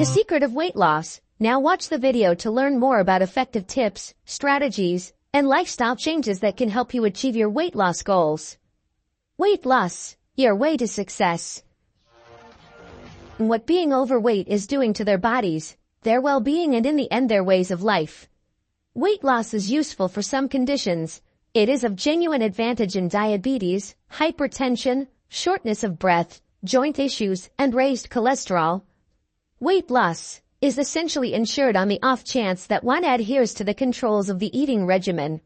The secret of weight loss. Now watch the video to learn more about effective tips, strategies, and lifestyle changes that can help you achieve your weight loss goals. Weight loss, your way to success. What being overweight is doing to their bodies, their well-being, and in the end their ways of life. Weight loss is useful for some conditions. It is of genuine advantage in diabetes, hypertension, shortness of breath, joint issues, and raised cholesterol. Weight loss is essentially ensured on the off chance that one adheres to the controls of the eating regimen.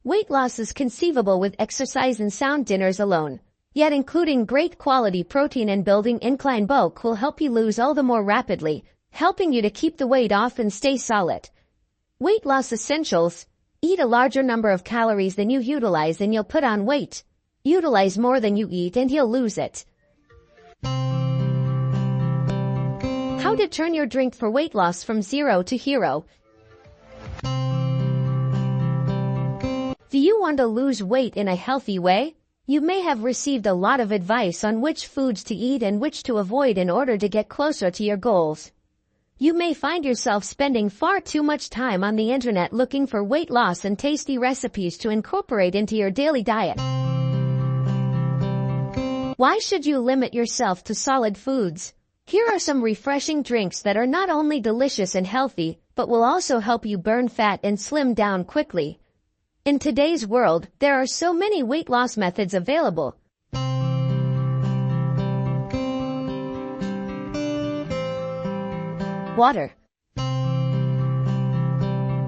Weight loss is conceivable with exercise and sound dinners alone, yet including great quality protein and building incline bulk will help you lose all the more rapidly, helping you to keep the weight off and stay solid. Weight loss essentials. Eat a larger number of calories than you utilize and you'll put on weight. Utilize more than you eat and you'll lose it. How to turn your drink for weight loss from zero to hero. Do you want to lose weight in a healthy way? You may have received a lot of advice on which foods to eat and which to avoid in order to get closer to your goals. You may find yourself spending far too much time on the internet looking for weight loss and tasty recipes to incorporate into your daily diet. Why should you limit yourself to solid foods? Here are some refreshing drinks that are not only delicious and healthy, but will also help you burn fat and slim down quickly. In today's world, there are so many weight loss methods available. Water.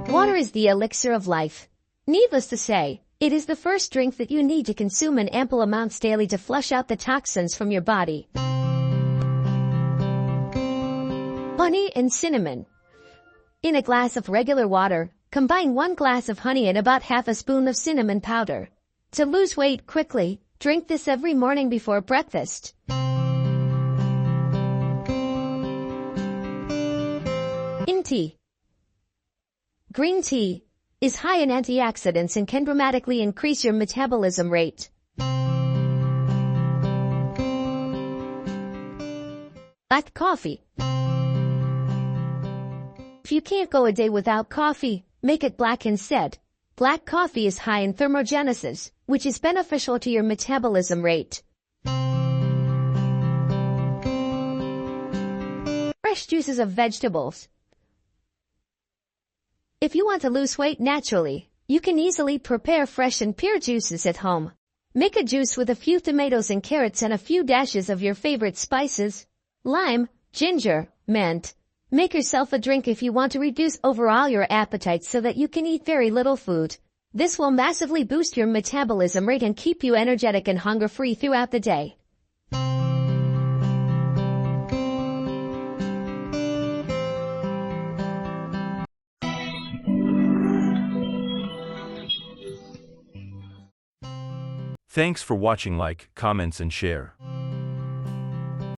Water is the elixir of life. Needless to say, it is the first drink that you need to consume in ample amounts daily to flush out the toxins from your body. Honey and cinnamon. In a glass of regular water, combine 1 glass of honey and about half a spoon of cinnamon powder. To lose weight quickly, drink this every morning before breakfast. Green tea. Green tea is high in antioxidants and can dramatically increase your metabolism rate. Black coffee. If you can't go a day without coffee, make it black instead. Black coffee is high in thermogenesis, which is beneficial to your metabolism rate. Fresh juices of vegetables. If you want to lose weight naturally, you can easily prepare fresh and pure juices at home. Make a juice with a few tomatoes and carrots and a few dashes of your favorite spices, lime, ginger, mint. Make yourself a drink if you want to reduce overall your appetite so that you can eat very little food. This will massively boost your metabolism rate and keep you energetic and hunger-free throughout the day. Thanks for watching. Like, comments and share.